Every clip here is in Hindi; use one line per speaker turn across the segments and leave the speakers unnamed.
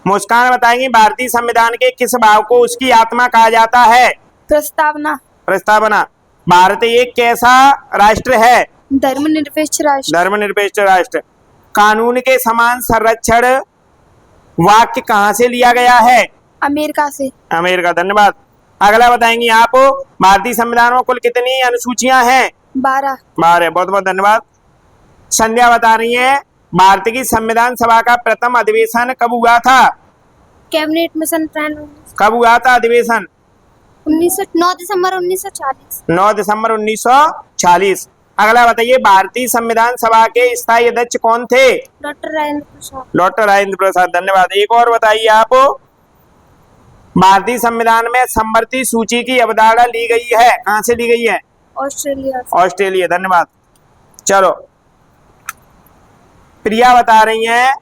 मुस्कान बताएंगी भारतीय संविधान के किस भाव को उसकी आत्मा कहा जाता है?
प्रस्तावना।
प्रस्तावना। भारत एक कैसा राष्ट्र है?
धर्मनिरपेक्ष राष्ट्र।
धर्मनिरपेक्ष राष्ट्र। कानून के समान संरक्षण वाक्य कहाँ से लिया गया है?
अमेरिका से।
अमेरिका। धन्यवाद। अगला बताएंगी आप, भारतीय संविधान में कुल कितनी अनुसूचियां हैं?
12।
12। बहुत बहुत धन्यवाद। संध्या बता रही है भारत की संविधान सभा का प्रथम अधिवेशन कब हुआ था?
Cabinet mission plan.
कब हुआ था अधिवेशन?
9 दिसंबर 1940।
9 दिसंबर 1940। अगला बताइए भारतीय संविधान सभा के स्थायी अध्यक्ष कौन थे?
डॉक्टर राजेंद्र प्रसाद।
डॉक्टर राजेंद्र प्रसाद। धन्यवाद। एक और बताइए आप, भारतीय संविधान में समवर्ती सूची की अवधारणा ली गई है, कहां से ली गई है?
ऑस्ट्रेलिया।
ऑस्ट्रेलिया। धन्यवाद। चलो, प्रिया बता रही हैं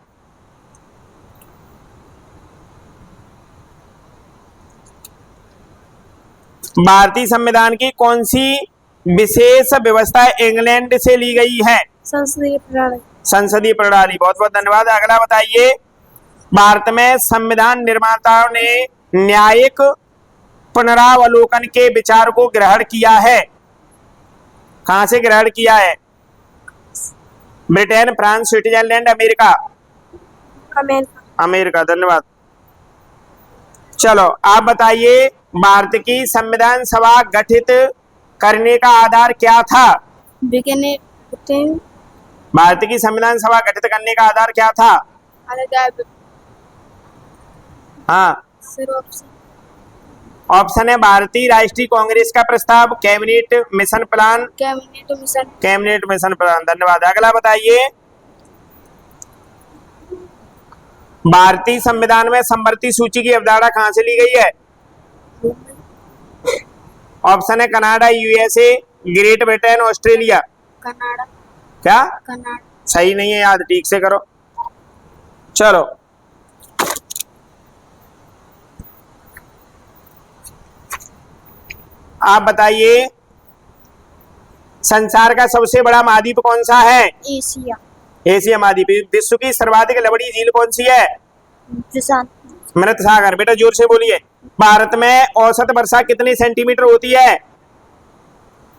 भारतीय संविधान की कौन सी विशेष व्यवस्था इंग्लैंड से ली गई है?
संसदीय प्रणाली।
संसदीय प्रणाली। बहुत बहुत धन्यवाद। अगला बताइए, भारत में संविधान निर्माताओं ने न्यायिक पुनरावलोकन के विचार को ग्रहण किया है, कहां से ग्रहण किया है? Britain, France, Switzerland, America. America. धन्यवाद। चलो, आप बताइए भारत की संविधान सभा गठित करने का आधार क्या था? भारत की संविधान सभा गठित करने का आधार क्या था? हाँ, ऑप्शन है भारतीय राष्ट्रीय कांग्रेस का प्रस्ताव, cabinet mission plan. Cabinet mission plan. धन्यवाद। अगला बताइए, भारतीय संविधान में समवर्ती सूची की अवधारणा कहां से ली गई है? ऑप्शन है Canada, USA, great Britain, Australia.
Canada.
क्या?
कनाडा।
सही नहीं है याद, ठीक से करो। चलो, आप बताइए संसार का सबसे बड़ा महाद्वीप कौन सा है?
एशिया।
एशिया महाद्वीप। विश्व की सर्वाधिक लंबी झील कौन सी है? मृत सागर। बेटा जोर से बोलिए। भारत में औसत वर्षा कितने सेंटीमीटर होती है?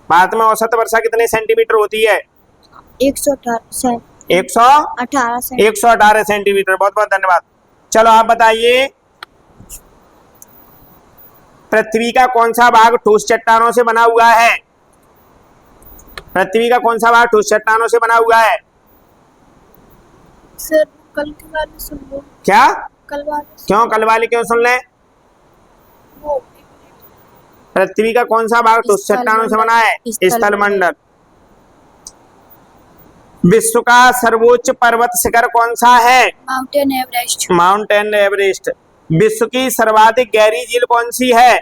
भारत में औसत वर्षा कितने सेंटीमीटर होती है?
118
118 सेंटीमीटर। बहुत बहुत धन्यवाद। चलो, आप बताइए पृथ्वी का कौन सा भाग ठोस चट्टानों से बना हुआ है? पृथ्वी का कौन सा भाग ठोस चट्टानों से बना हुआ है?
सर, कल के बारे में सुन लो।
क्या?
कल वाले।
क्यों कल वाले क्यों सुन ले? पृथ्वी का कौन सा भाग ठोस चट्टानों से बना है? स्थल मंडल। विश्व का सर्वोच्च पर्वत शिखर कौन सा है?
Mountain Everest.
Mountain Everest. विश्व की सर्वाधिक गहरी झील कौन सी है?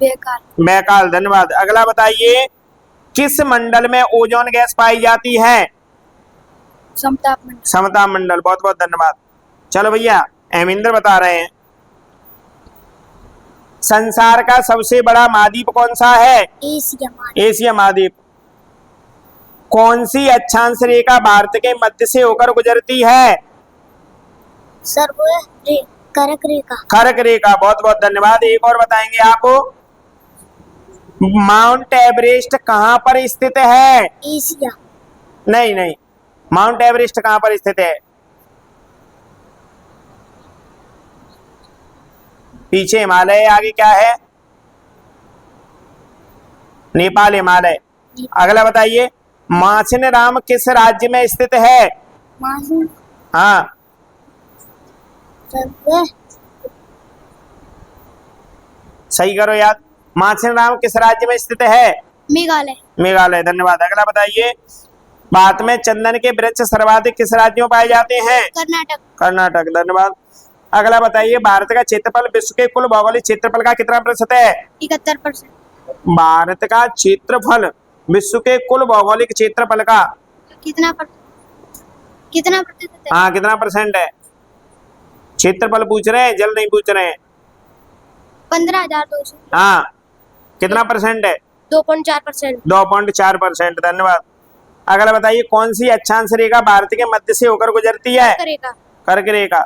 बैकाल।
बैकाल। धन्यवाद। अगला बताइए, किस मंडल में ओजोन गैस पाई जाती है?
समताप मंडल।
समताप मंडल। बहुत बहुत धन्यवाद। चलो भैया, अमिंदर बता रहे हैं संसार का सबसे बड़ा महाद्वीप कौन सा है? एशिया महाद्वीप। कौन सी अक्षांश रेखा भारत के मध्य से होकर गुजरती है?
सर, वो कर्क रेखा।
कर्क रेखा। बहुत बहुत धन्यवाद। एक और बताएंगे आपको, माउंट एवरेस्ट कहां पर स्थित है?
एशिया।
नहीं नहीं, माउंट एवरेस्ट कहां पर स्थित है? पीछे हिमालय है, आगे क्या है? नेपाल हिमालय। अगला बताइए, माछिनराम किस राज्य में स्थित है? हाँ, सही करो याद। माछिनराम किस राज्य में स्थित है?
मेघालय।
मेघालय। धन्यवाद। अगला बताइए, भारत में चंदन के वृक्ष सर्वाधिक किस राज्य में पाए जाते हैं?
कर्नाटक।
कर्नाटक। धन्यवाद। अगला बताइए, भारत का क्षेत्रफल विश्व के कुल भौगोलिक क्षेत्रफल का कितना प्रतिशत है?
71%।
भारत का क्षेत्रफल विश्व के कुल भौगोलिक क्षेत्रफल का
कितना प्रतिशत है?
हाँ, कितना परसेंट है? क्षेत्रफल पूछ रहे हैं, जल नहीं पूछ रहे हैं।
15,200।
हाँ, कितना परसेंट है?
2.4%।
2.4%। धन्यवाद। अगला बताइए, कौन सी अक्षांश रेखा भारत के मध्य से होकर गुजरती है?
कर्क रेखा।
कर्क रेखा।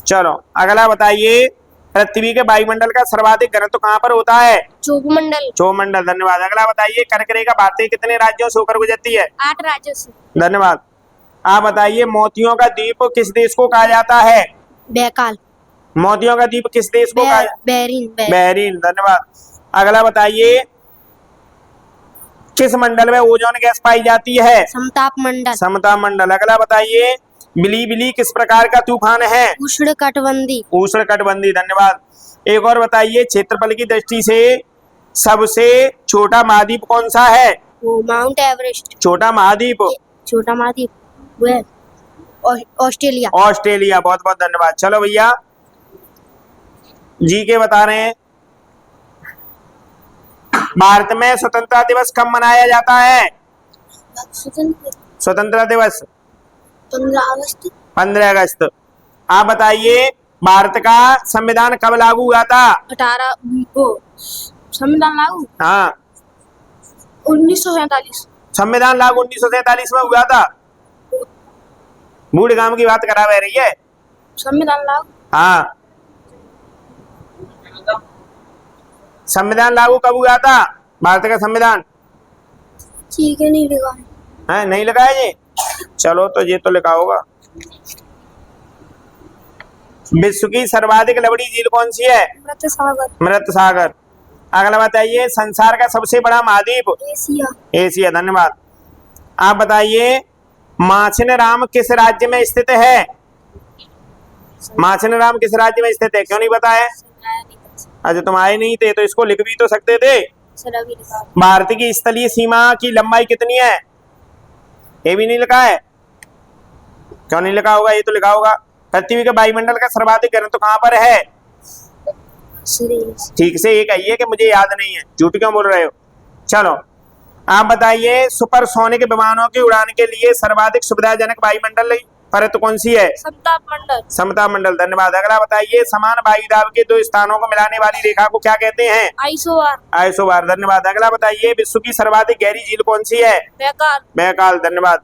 चलो अगला बताइए, पृथ्वी के वायुमंडल का सर्वाधिक घनत्व कहाँ पर होता है?
चोपमंडल।
चौमंडल, धन्यवाद। अगला बताइए, कर्क रेखा भारत के कितने राज्यों से होकर गुजरती है?
8 राज्यों से।
धन्यवाद। आप बताइए, मोतियों का द्वीप किस देश को कहा जाता है?
बैकाल।
मोतियों का द्वीप किस देश को कहा?
बहरीन।
बहरीन, धन्यवाद। अगला बताइए, किस मंडल में ओजोन गैस पाई जाती है?
समताप मंडल।
समताप मंडल। अगला बताइए, बिलीबिली किस प्रकार का तूफान है?
उष्णकटिबंधी।
उष्णकटिबंधी, धन्यवाद। एक और बताइए, क्षेत्रफल की दृष्टि से सबसे छोटा महाद्वीप कौन सा है?
वो माउंट एवरेस्ट।
छोटा महाद्वीप?
छोटा महाद्वीप वो है ऑस्ट्रेलिया।
ऑस्ट्रेलिया, बहुत बहुत धन्यवाद। चलो भैया, जी के बता रहे हैं, भारत में स्वतंत्रता दिवस कब मनाया जाता है? स्वतंत्रता दिवस
15 अगस्त।
15 अगस्त। आप बताइए, भारत का संविधान कब लागू हुआ था?
18 वो संविधान लागू
हाँ,
1947।
संविधान लागू 1947 में हुआ था। बूढ़ गांव की बात करा बह रही है।
संविधान लागू।
हाँ, संविधान लागू कब हुआ था भारत का संविधान?
ठीक है, नहीं लिखा
है, नहीं लिखा है ये? चलो, तो ये तो लिखा होगा। विश्व की सर्वाधिक लंबी झील कौन सी है?
मृत सागर।
मृत सागर। अगला बताइए, संसार का सबसे बड़ा महाद्वीप?
एशिया।
एशिया, धन्यवाद। आप बताइए, माछिनराम किस राज्य में स्थित है? माछिनराम किस राज्य में स्थित है, क्यों नहीं बताया? अच्छा, तुम आए नहीं थे तो इसको लिख भी तो सकते थे। भारत की स्थलीय सीमा की लंबाई कितनी है? ये भी नहीं लिखा है, क्यों नहीं लिखा होगा? ये तो लिखा होगा। पृथ्वी के वायुमंडल का सर्वाधिक घनत्व कहाँ पर है? ठीक से ये कहिए कि मुझे याद नहीं है, झूठ क्यों बोल रहे हो? चलो आप बताइए, सुपरसोनिक विमानों की उड़ान के लिए सर्वाधिक सुविधाजनक वायुमंडल परत कौन सी है?
समताप मंडल।
समताप मंडल, धन्यवाद। अगला बताइए, समान वायुदाब के दो स्थानों को मिलाने वाली रेखा को क्या कहते हैं?
आइसोबार।
आइसोबार, धन्यवाद। अगला बताइए, विश्व की सर्वाधिक गहरी झील कौन सी है?
बैकाल।
बैकाल, धन्यवाद।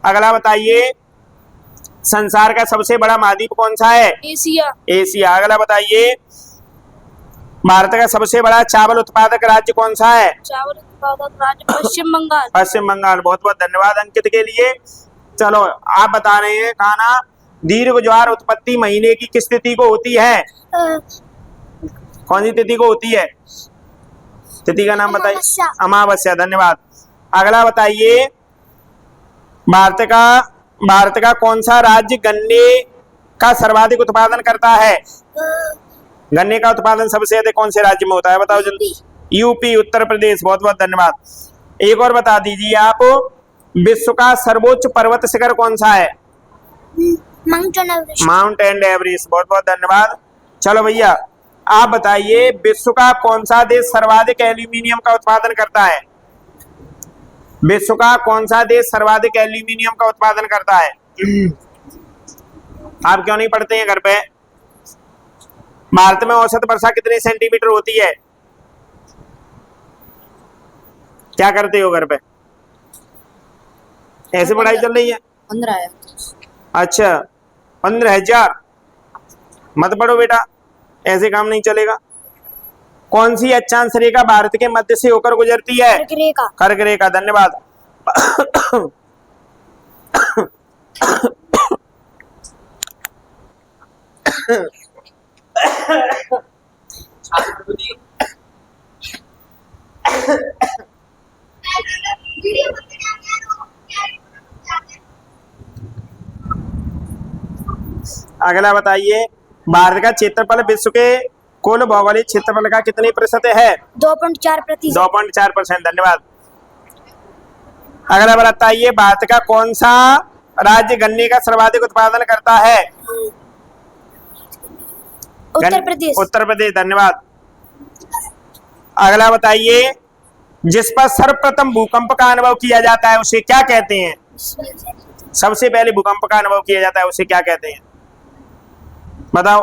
अगला बताइए, संसार का सबसे बड़ा महाद्वीप कौन सा है?
एशिया।
एशिया। अगला बताइए, भारत का सबसे बड़ा चावल उत्पादक राज्य कौन सा है?
चावल उत्पादक राज्य पश्चिम बंगाल।
पश्चिम बंगाल, बहुत बहुत धन्यवाद अंकित के लिए। चलो आप बता रहे हैं, खाना दीर्घ ज्वार उत्पत्ति महीने की किस तिथि को होती है? कौन सी तिथि को होती है? तिथि का नाम बताइए। अमावस्या, धन्यवाद। अगला बताइए, भारत का कौन सा राज्य गन्ने का सर्वाधिक उत्पादन करता है? गन्ने का उत्पादन सबसे अधिक कौन से राज्य में होता है, बताओ जल्दी। यूपी, उत्तर प्रदेश, बहुत बहुत धन्यवाद। एक और बता दीजिए आप, विश्व का सर्वोच्च पर्वत शिखर कौन सा है? माउंट एवरेस्ट, बहुत बहुत धन्यवाद। चलो भैया, आप बताइए, विश्व का कौन सा देश सर्वाधिक एल्यूमिनियम का उत्पादन करता है? विश्व का कौन सा देश सर्वाधिक एल्यूमिनियम का उत्पादन करता है? आप क्यों नहीं पढ़ते हैं घर पे? भारत में औसत वर्षा कितने सेंटीमीटर होती है? क्या करते हो घर पे? ऐसे पढ़ाई चल रही है?
15,000।
अच्छा, 15,000। मत पढ़ो बेटा, ऐसे काम नहीं चलेगा। कौन सी अक्षांश रेखा भारत के मध्य से होकर गुजरती है?
कर्क रेखा।
कर्क रेखा, धन्यवाद। अगला बताइए, भारत का क्षेत्रफल विश्व के कुल भौगोलिक क्षेत्रफल का कितने प्रतिशत है?
2.4%।
2.4%, धन्यवाद। अगला बताइए, भारत का कौन सा राज्य गन्ने का सर्वाधिक उत्पादन करता है?
उत्तर प्रदेश।
उत्तर प्रदेश, धन्यवाद। अगला बताइए, जिस पर सर्वप्रथम भूकंप का अनुभव किया जाता है उसे क्या कहते हैं? सबसे पहले भूकंप का अनुभव किया जाता है उसे क्या कहते हैं, बताओ।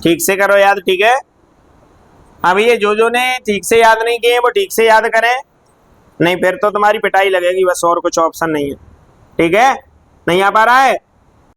ठीक से करो याद, ठीक है। अब ये जो ने ठीक से याद नहीं किए वो ठीक से याद करें, नहीं फिर तो तुम्हारी पिटाई लगेगी, बस और कुछ ऑप्शन नहीं है। ठीक है, नहीं आ पा रहा है?